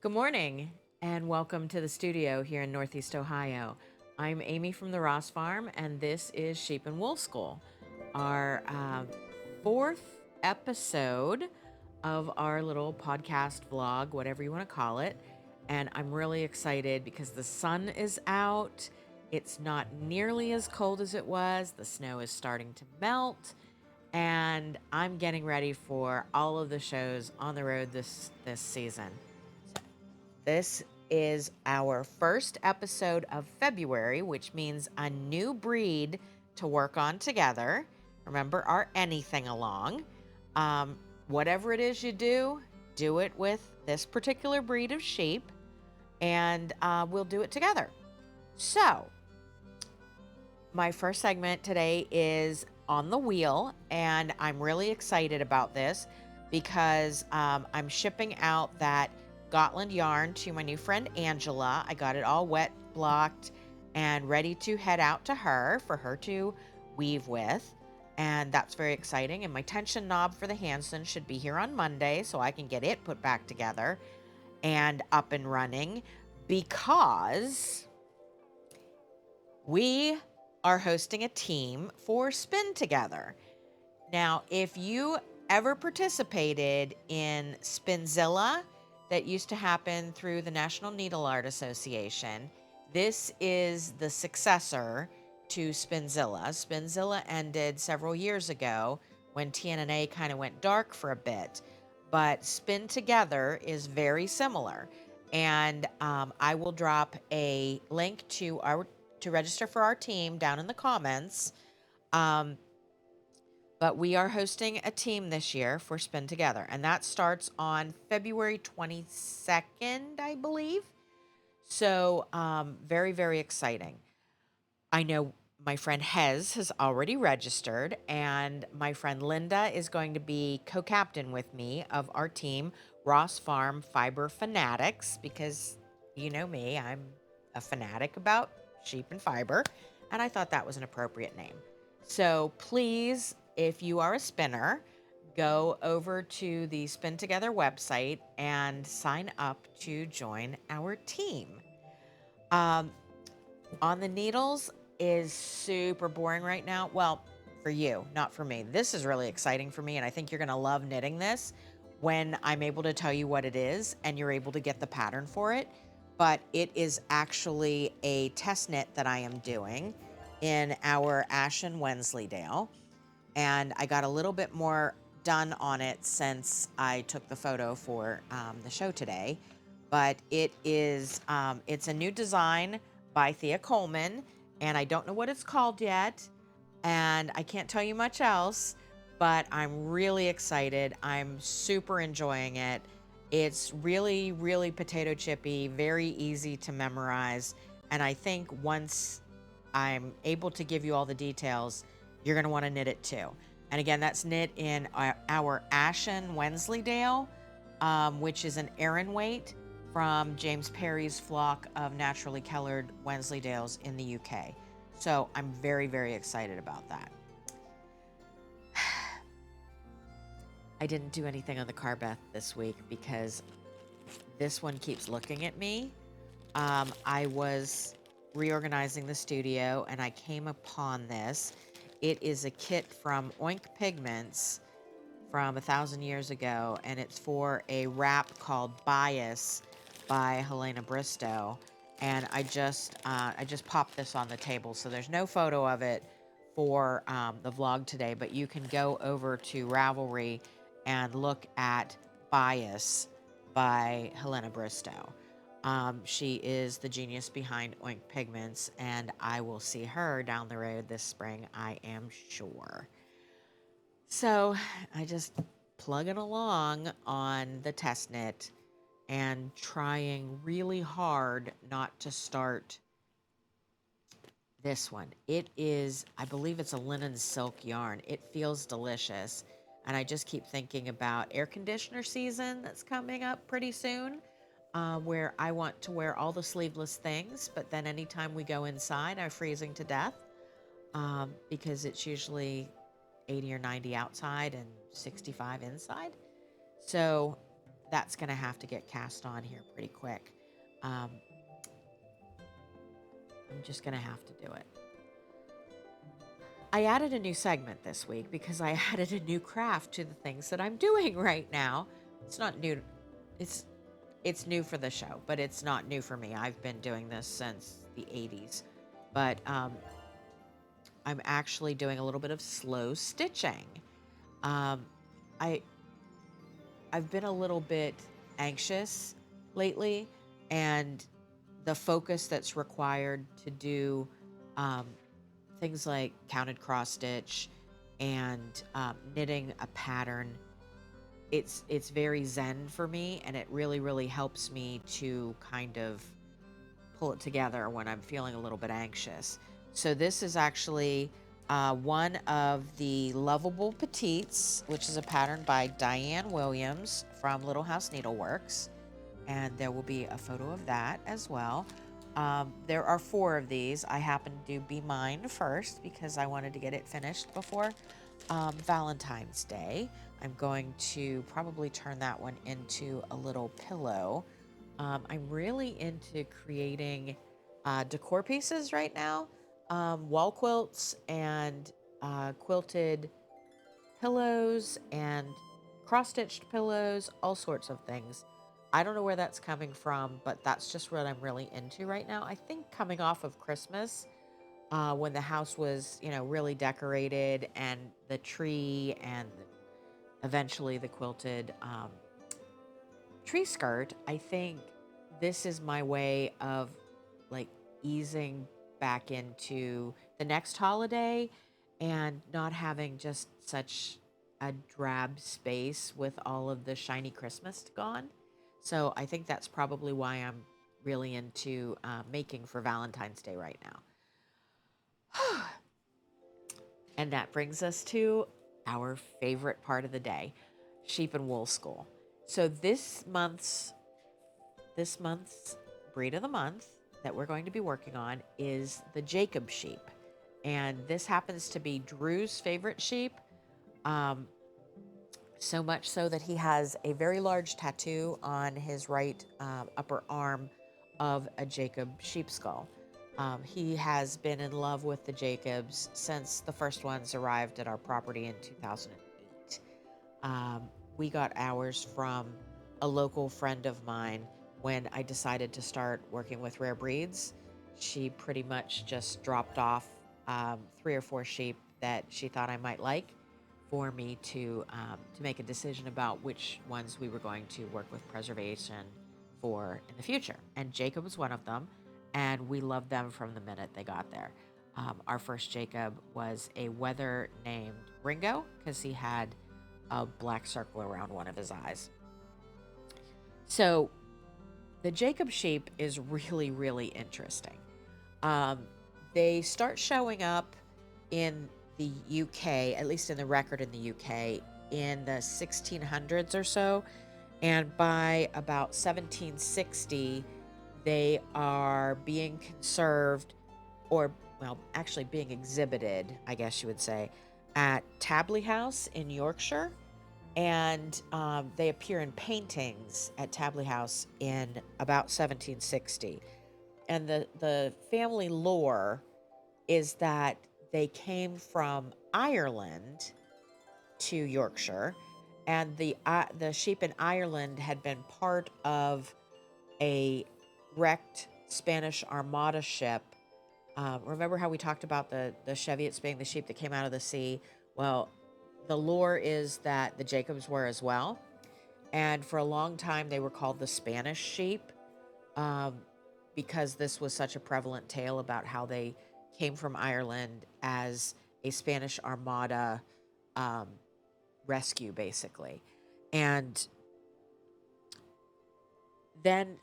Good morning and welcome to the studio here in Northeast Ohio. I'm Amy from the Ross Farm, and this is Sheep and Wool School, our fourth episode of our little podcast vlog, whatever you want to call it. And I'm really excited because the sun is out. It's not nearly as cold as it was. The snow is starting to melt, and I'm getting ready for all of the shows on the road this season. This is our first episode of February, which means a new breed to work on together. Remember our anything along. Whatever it is you do it with this particular breed of sheep, and we'll do it together. So, my first segment today is on the wheel, and I'm really excited about this because I'm shipping out that Gotland yarn to my new friend Angela. I got it all wet, blocked, and ready to head out to her for her to weave with. And that's very exciting. And my tension knob for the Hanson should be here on Monday so I can get it put back together and up and running because we are hosting a team for Spin Together. Now, if you ever participated in Spinzilla, that used to happen through the National Needle Art Association, this is the successor to Spinzilla. Spinzilla ended several years ago when TNNA kind of went dark for a bit, but Spin Together is very similar. And I will drop a link to register for our team down in the comments. But we are hosting a team this year for Spin Together, and that starts on February 22nd, I believe. So, very, very exciting. I know my friend Hez has already registered, and my friend Linda is going to be co captain with me of our team, Ross Farm Fiber Fanatics, because you know me, I'm a fanatic about sheep and fiber, and I thought that was an appropriate name. So please, if you are a spinner, go over to the Spin Together website and sign up to join our team. Um, on the needles is super boring right now. Well, for you, not for me. This is really exciting for me, and I think you're going to love knitting this when I'm able to tell you what it is and you're able to get the pattern for it. But it is actually a test knit that I am doing in our Ashen Wensleydale, and I got a little bit more done on it since I took the photo for the show today. But it is it's a new design by Thea Colman, and I don't know what it's called yet, and I can't tell you much else, but I'm really excited. I'm super enjoying it. It's really, really potato chippy, very easy to memorize, and I think once I'm able to give you all the details, you're going to want to knit it too. And again, that's knit in our Ashen Wensleydale, which is an Aran weight from James Perry's flock of naturally colored Wensleydales in the UK. So I'm very, very excited about that. I didn't do anything on the Carbeth this week because this one keeps looking at me. I was reorganizing the studio and I came upon this. It is a kit from Oink Pigments from 1,000 years ago, and it's for a wrap called Bias by Helena Bristow. And I just popped this on the table, so there's no photo of it for the vlog today, but you can go over to Ravelry and look at Bias by Helena Bristow. She is the genius behind Oink Pigments, and I will see her down the road this spring, I am sure. So I just plugging along on the test knit and trying really hard not to start this one. It is, I believe it's a linen silk yarn. It feels delicious. And I just keep thinking about air conditioner season that's coming up pretty soon, where I want to wear all the sleeveless things, but then anytime we go inside, I'm freezing to death because it's usually 80 or 90 outside and 65 inside. So that's going to have to get cast on here pretty quick. Um, I'm just going to have to do it. I added a new segment this week because I added a new craft to the things that I'm doing right now. It's not new. It's it's new for the show, but it's not new for me. I've been doing this since the 80s. But I'm actually doing a little bit of slow stitching. Um, I I've been a little bit anxious lately, and the focus that's required to do um, things like counted cross stitch and knitting a pattern, it's very zen for me, and it really helps me to kind of pull it together when I'm feeling a little bit anxious. So this is actually one of the Loveable Petites, which is a pattern by Diane Williams from Little House Needleworks. And there will be a photo of that as well. There are 4 of these. I happen to do Be Mine first because I wanted to get it finished before Valentine's Day. I'm going to probably turn that one into a little pillow. I'm really into creating decor pieces right now, wall quilts and quilted pillows and cross-stitched pillows, all sorts of things. I don't know where that's coming from, but that's just what I'm really into right now. I think coming off of Christmas, when the house was, really decorated, and the tree, and eventually the quilted tree skirt, I think this is my way of like easing back into the next holiday and not having just such a drab space with all of the shiny Christmas gone. So I think that's probably why I'm really into making for Valentine's Day right now. And that brings us to our favorite part of the day, sheep and wool school. So this month's breed of the month that we're going to be working on is the Jacob sheep. And this happens to be Drew's favorite sheep, um, so much so that he has a very large tattoo on his right upper arm of a Jacob sheep skull. He has been in love with the Jacobs since the first ones arrived at our property in 2008. Um, we got ours from a local friend of mine when I decided to start working with rare breeds. She pretty much just dropped off 3 or 4 sheep that she thought I might like for me to make a decision about which ones we were going to work with preservation for in the future. And Jacob was one of them, and we loved them from the minute they got there. Our first Jacob was a wether named Ringo because he had a black circle around one of his eyes. So the Jacob sheep is really interesting. Um, they start showing up in the UK, at least in the record in the UK, in the 1600s or so. And by about 1760, they are being conserved, or, well, actually being exhibited, I guess you would say, at Tabley House in Yorkshire. And they appear in paintings at Tabley House in about 1760. And the family lore is that they came from Ireland to Yorkshire, and the sheep in Ireland had been part of a wrecked Spanish Armada ship. Remember how we talked about the Cheviots being the sheep that came out of the sea? Well, the lore is that the Jacobs were as well, and for a long time they were called the Spanish sheep, um, because this was such a prevalent tale about how they came from Ireland as a Spanish Armada um, rescue, basically. And then,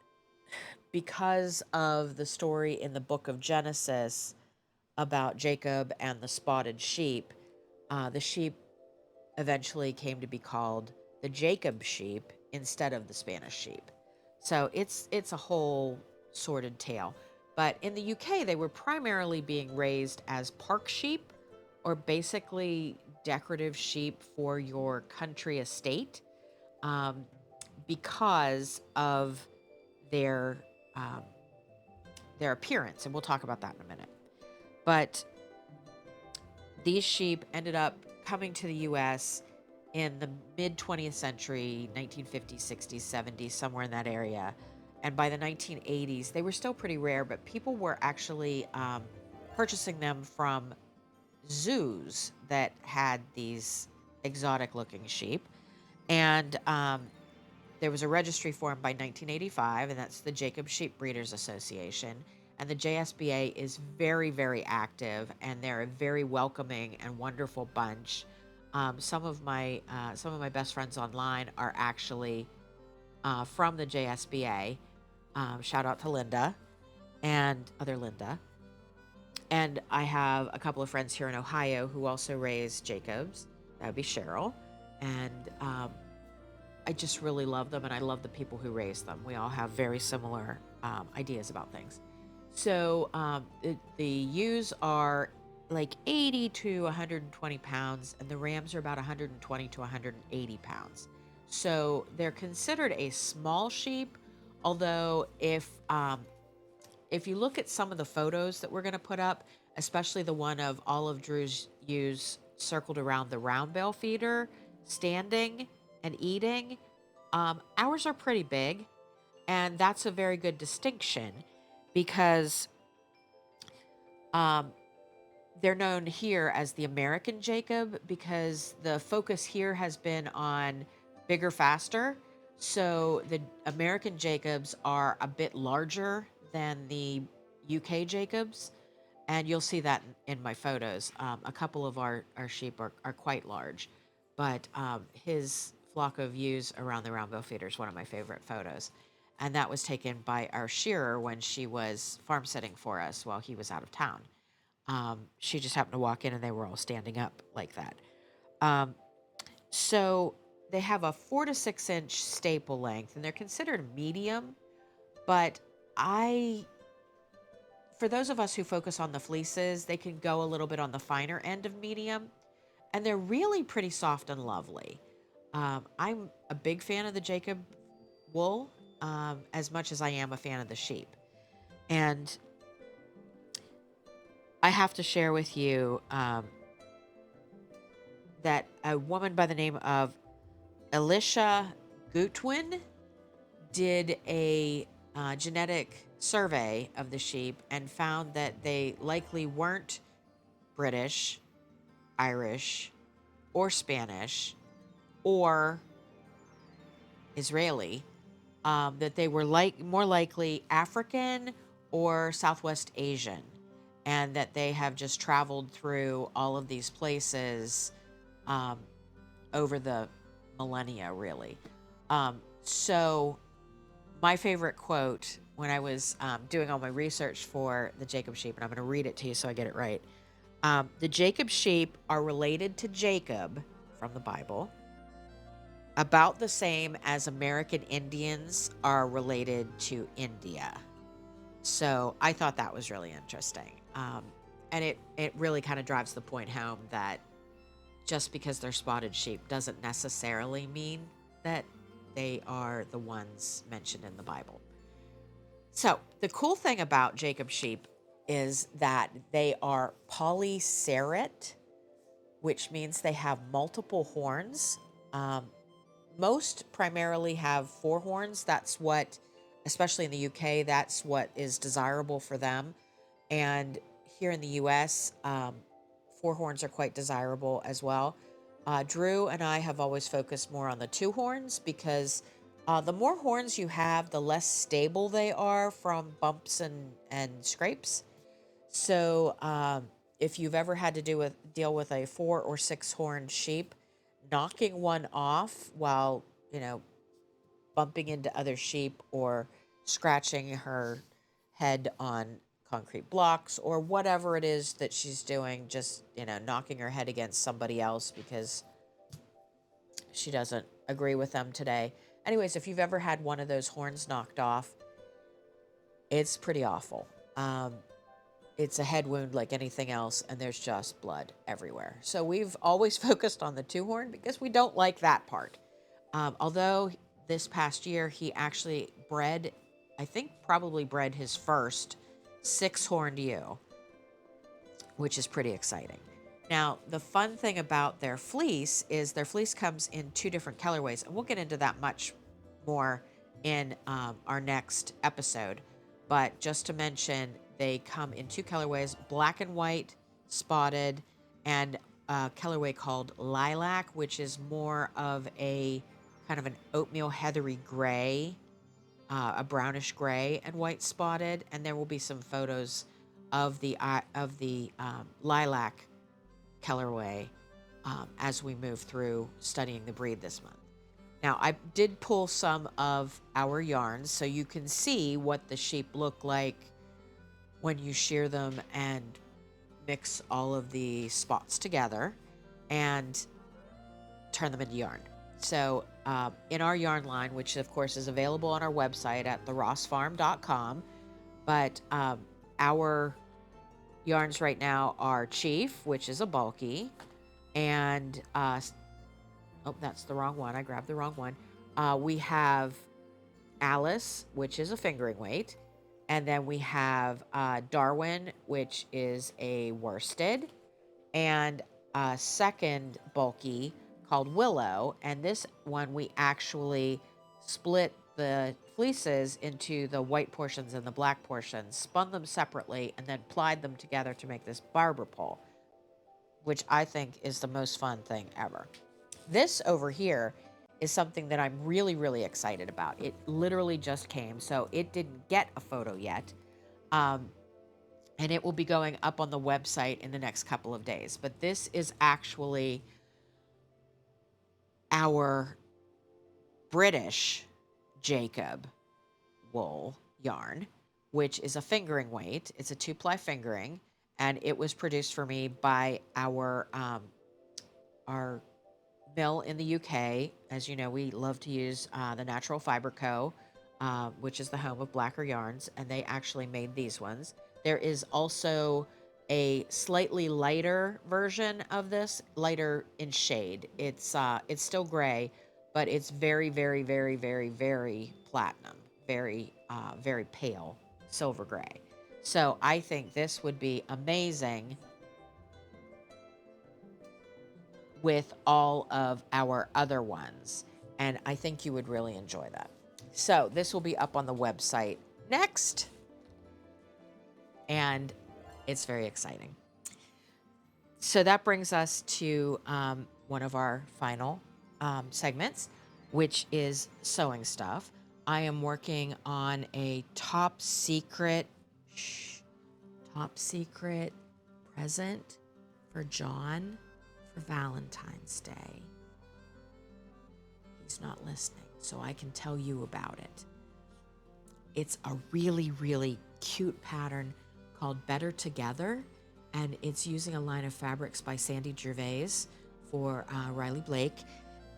because of the story in the book of Genesis about Jacob and the spotted sheep, the sheep eventually came to be called the Jacob sheep instead of the Spanish sheep. So it's a whole sordid tale. But in the UK, they were primarily being raised as park sheep, or basically decorative sheep for your country estate, um, because of their um, their appearance, and we'll talk about that in a minute. But these sheep ended up coming to the U.S. in the mid 20th century, 1950s, 60s, 70s, somewhere in that area. And by the 1980s, they were still pretty rare, but people were actually purchasing them from zoos that had these exotic looking sheep. And there was a registry formed by 1985, and that's the Jacob Sheep Breeders Association. And the JSBA is very, very active, and they're a very welcoming and wonderful bunch. Some of my best friends online are actually from the JSBA. Shout out to Linda and other Linda. And I have a couple of friends here in Ohio who also raise Jacobs. That would be Cheryl. And I just really love them, and I love the people who raise them. We all have very similar ideas about things. So the ewes are like 80 to 120 pounds, and the rams are about 120 to 180 pounds. So they're considered a small sheep, although if you look at some of the photos that we're going to put up, especially the one of all of Drew's ewes circled around the round bale feeder, standing and eating, ours are pretty big. And that's a very good distinction because they're known here as the American Jacob because the focus here has been on bigger, faster. So the American Jacobs are a bit larger than the UK Jacobs. And you'll see that in my photos. A couple of our sheep are quite large, but his flock of ewes around the round bale feeder is one of my favorite photos. And that was taken by our shearer when she was farm sitting for us while he was out of town. She just happened to walk in and they were all standing up like that. So they have a 4 to 6 inch staple length, and they're considered medium. But for those of us who focus on the fleeces, they can go a little bit on the finer end of medium, and they're really pretty soft and lovely. I'm a big fan of the Jacob wool, as much as I am a fan of the sheep. And I have to share with you that a woman by the name of Alicia Gutwin did a genetic survey of the sheep and found that they likely weren't British, Irish, or Spanish, or Israeli, that they were more likely African or Southwest Asian, and that they have just traveled through all of these places over the millennia, really. So my favorite quote when I was doing all my research for the Jacob sheep, and I'm going to read it to you so I get it right. The Jacob sheep are related to Jacob from the Bible, about the same as American Indians are related to India. So I thought that was really interesting. And it really kind of drives the point home that just because they're spotted sheep doesn't necessarily mean that they are the ones mentioned in the Bible. So the cool thing about Jacob sheep is that they are polycerate, which means they have multiple horns. Most primarily have 4 horns. That's what, especially in the UK, that's what is desirable for them. And here in the US, 4 horns are quite desirable as well. Drew and I have always focused more on the 2 horns because the more horns you have, the less stable they are from bumps and scrapes. So if you've ever had to deal with a 4 or 6 horned sheep, knocking one off while, bumping into other sheep or scratching her head on concrete blocks or whatever it is that she's doing, just, knocking her head against somebody else because she doesn't agree with them today. Anyways, if you've ever had one of those horns knocked off, it's pretty awful. It's a head wound like anything else, and there's just blood everywhere. So we've always focused on the 2 horn because we don't like that part. Although this past year, he actually bred, I think probably bred his first 6-horned ewe, which is pretty exciting. Now, the fun thing about their fleece is their fleece comes in 2 different colorways, and we'll get into that much more in our next episode. But just to mention, they come in 2 colorways, black and white, spotted, and a colorway called lilac, which is more of a kind of an oatmeal heathery gray, a brownish gray and white spotted. And there will be some photos of the lilac colorway as we move through studying the breed this month. Now, I did pull some of our yarns so you can see what the sheep look like when you shear them and mix all of the spots together and turn them into yarn. So in our yarn line, which of course is available on our website at therossfarm.com, but our yarns right now are Chief, which is a bulky, and oh, that's the wrong one. I grabbed the wrong one. We have Alice, which is a fingering weight, and then we have Darwin, which is a worsted, and a second bulky called Willow. And this one we actually split the fleeces into the white portions and the black portions, spun them separately, and then plied them together to make this barber pole, which I think is the most fun thing ever. This over here is something that I'm really, really excited about. It literally just came, so it didn't get a photo yet. And it will be going up on the website in the next couple of days. But this is actually our British Jacob wool yarn, which is a fingering weight. It's a 2-ply fingering, and it was produced for me by our mill in the UK. As you know, we love to use the Natural Fiber Co., which is the home of Blacker Yarns, and they actually made these ones. There is also a slightly lighter version of this, lighter in shade. It's still gray, but it's very, very, very, very, very platinum, very, very pale silver gray. So I think this would be amazing with all of our other ones, and I think you would really enjoy that. So this will be up on the website next, and it's very exciting. So that brings us to one of our final segments, which is sewing stuff. I am working on a top secret present for John for Valentine's Day. He's not listening, so I can tell you about it. It's a really, really cute pattern called Better Together, and it's using a line of fabrics by Nancy Gervais for Riley Blake,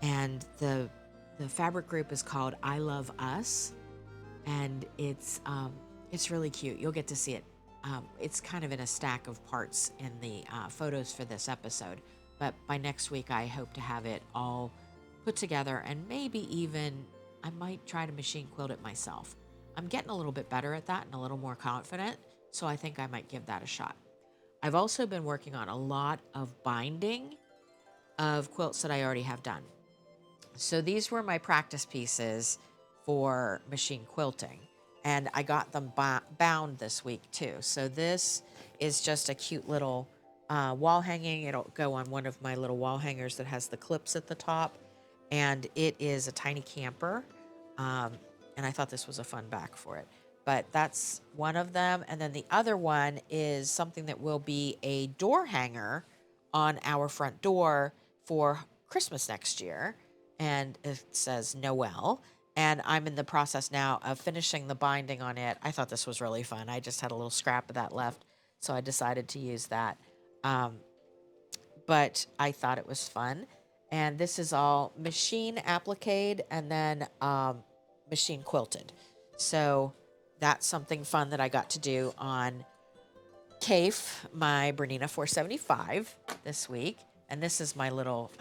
and the fabric group is called I Love Us, and it's really cute. You'll get to see it. It's kind of in a stack of parts in the photos for this episode, but by next week I hope to have it all put together, and maybe even I might try to machine quilt it myself. I'm getting a little bit better at that and a little more confident, so I think I might give that a shot. I've also been working on a lot of binding of quilts that I already have done. So these were my practice pieces for machine quilting, and I got them bound this week too. So this is just a cute little wall hanging. It'll go on one of my little wall hangers that has the clips at the top, and it is a tiny camper. And I thought this was a fun back for it. But that's one of them. And then the other one is something that will be a door hanger on our front door for Christmas next year. And it says Noel. And I'm in the process now of finishing the binding on it. I thought this was really fun. I just had a little scrap of that left, so I decided to use that. But I thought it was fun. And this is all machine appliqued and then machine quilted. So that's something fun that I got to do on Cafe, my Bernina 475 this week. And this is my little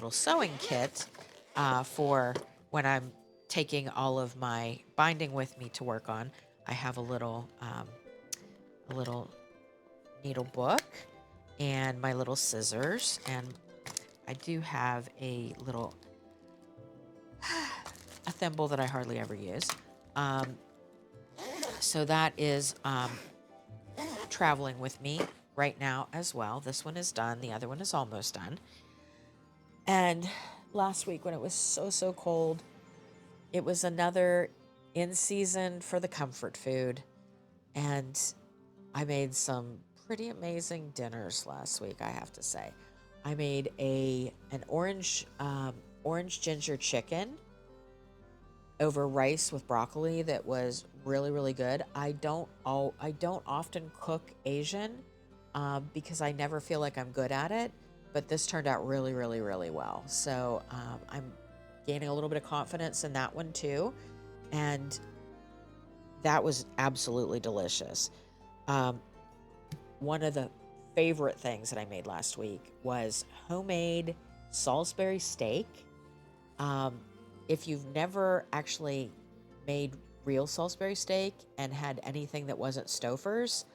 sewing kit for when I'm taking all of my binding with me to work on. I have a little needle book and my little scissors, and I do have a little a thimble that I hardly ever use. Um, so that is traveling with me right now as well. This one is done. The other one is almost done. And last week when it was so cold, it was another in season for the comfort food. And I made some pretty amazing dinners last week, I have to say. I made an orange ginger chicken over rice with broccoli that was really good. I don't often cook Asian because I never feel like I'm good at it, but this turned out really well. So I'm gaining a little bit of confidence in that one too, and that was absolutely delicious. Um, One of the favorite things that I made last week was homemade Salisbury steak. Um, if you've never actually made real Salisbury steak and had anything that wasn't Stouffer's,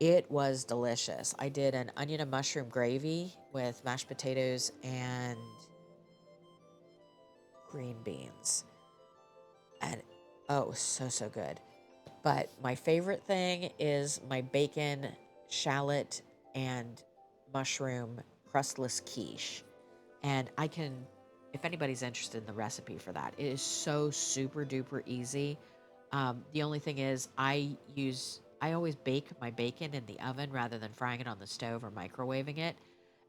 it was delicious. I did an onion and mushroom gravy with mashed potatoes and green beans. And oh, it was so good. But my favorite thing is my bacon, shallot, and mushroom crustless quiche. And I can, if anybody's interested in the recipe for that, it is so super duper easy. The only thing is, I always bake my bacon in the oven rather than frying it on the stove or microwaving it.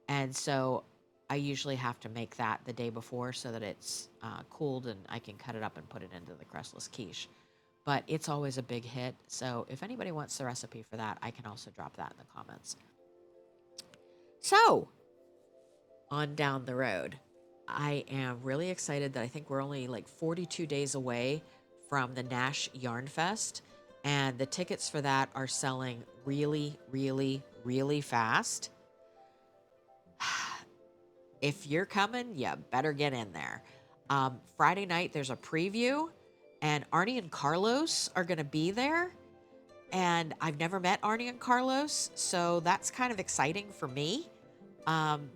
And so I usually have to make that the day before so that it's cooled and I can cut it up and put it into the crustless quiche. But it's always a big hit. So if anybody wants the recipe for that, I can also drop that in the comments. So, on down the road, I am really excited that I think we're only like 42 days away from the Nash Yarn Fest. And the tickets for that are selling really fast. If you're coming, you better get in there. Friday night, there's a preview, and Arnie and Carlos are going to be there. And I've never met Arnie and Carlos, so that's kind of exciting for me. Um,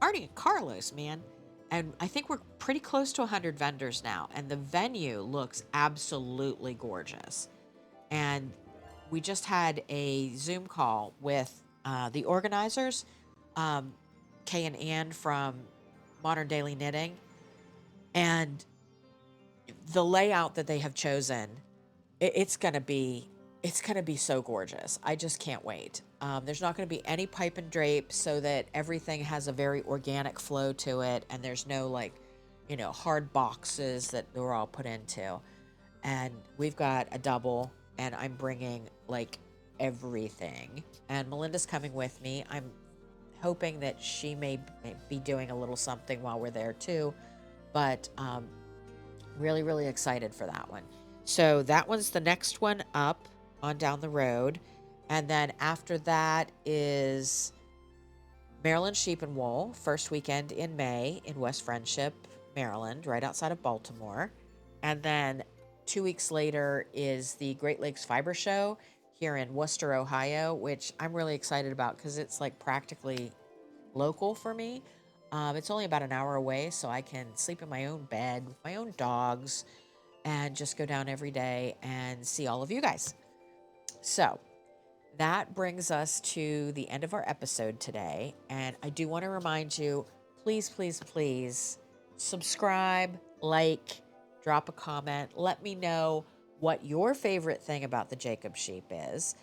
Arnie and Carlos, man. And I think we're pretty close to 100 vendors now, and the venue looks absolutely gorgeous. And we just had a Zoom call with the organizers, Kay and Ann from Modern Daily Knitting, and the layout that they have chosen, it's gonna be so gorgeous. I just can't wait. There's not going to be any pipe and drape, so that everything has a very organic flow to it, and there's no hard boxes that we're all put into. And we've got a double, and I'm bringing like everything. And Melinda's coming with me. I'm hoping that she may be doing a little something while we're there too, but really excited for that one. So that one's the next one up on down the road. And then after that is Maryland Sheep and Wool, first weekend in May in West Friendship, Maryland, right outside of Baltimore. And then 2 weeks later is the Great Lakes Fiber Show here in Worcester, Ohio, which I'm really excited about because it's like practically local for me. It's only about an hour away, so I can sleep in my own bed with my own dogs and just go down every day and see all of you guys. So that brings us to the end of our episode today. And I do want to remind you, please subscribe, like, drop a comment. Let me know what your favorite thing about the Jacob sheep is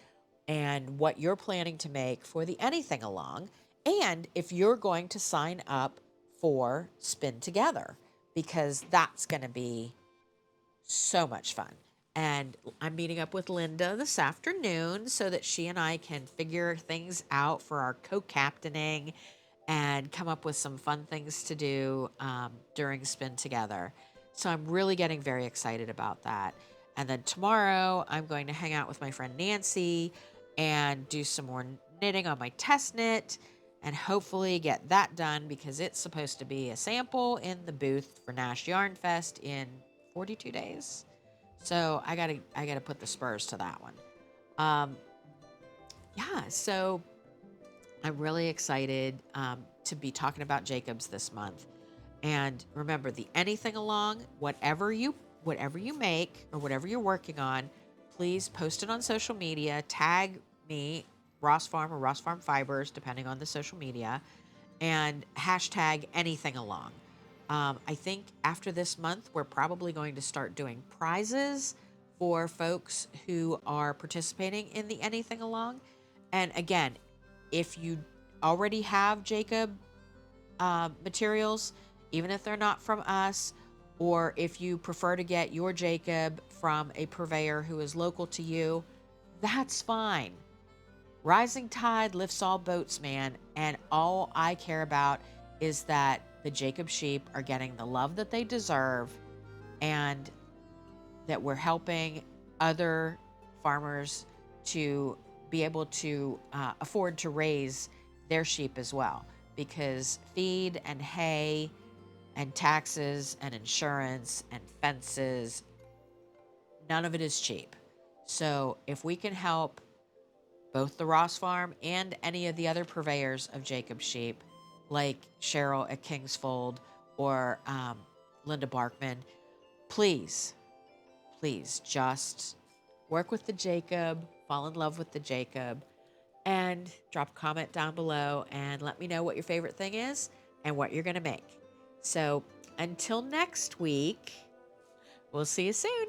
and what you're planning to make for the Anything Along. And if you're going to sign up for Spin Together, because that's going to be so much fun. And I'm meeting up with Linda this afternoon so that she and I can figure things out for our co-captaining and come up with some fun things to do during Spin Together. So I'm really getting very excited about that. And then tomorrow I'm going to hang out with my friend Nancy and do some more knitting on my test knit. and hopefully get that done because it's supposed to be a sample in the booth for Nash Yarn Fest in 42 days. So I gotta put the spurs to that one. Um, yeah, so I'm really excited to be talking about Jacobs this month. And remember, the anything along, whatever you make or whatever you're working on, please post it on social media. Tag me, Ross Farm or Ross Farm Fibers, depending on the social media, and hashtag anything along. I think after this month, we're probably going to start doing prizes for folks who are participating in the anything along. And again, if you already have Jacob materials, even if they're not from us, or if you prefer to get your Jacob from a purveyor who is local to you, that's fine. Rising tide lifts all boats, man. And all I care about is that the Jacob sheep are getting the love that they deserve and that we're helping other farmers to be able to afford to raise their sheep as well. Because feed and hay and taxes and insurance and fences, none of it is cheap. So if we can help both the Ross Farm and any of the other purveyors of Jacob sheep, like Cheryl at Kingsfold or Linda Barkman, please, please just work with the Jacob, fall in love with the Jacob, and drop a comment down below and let me know what your favorite thing is and what you're going to make. So until next week, we'll see you soon.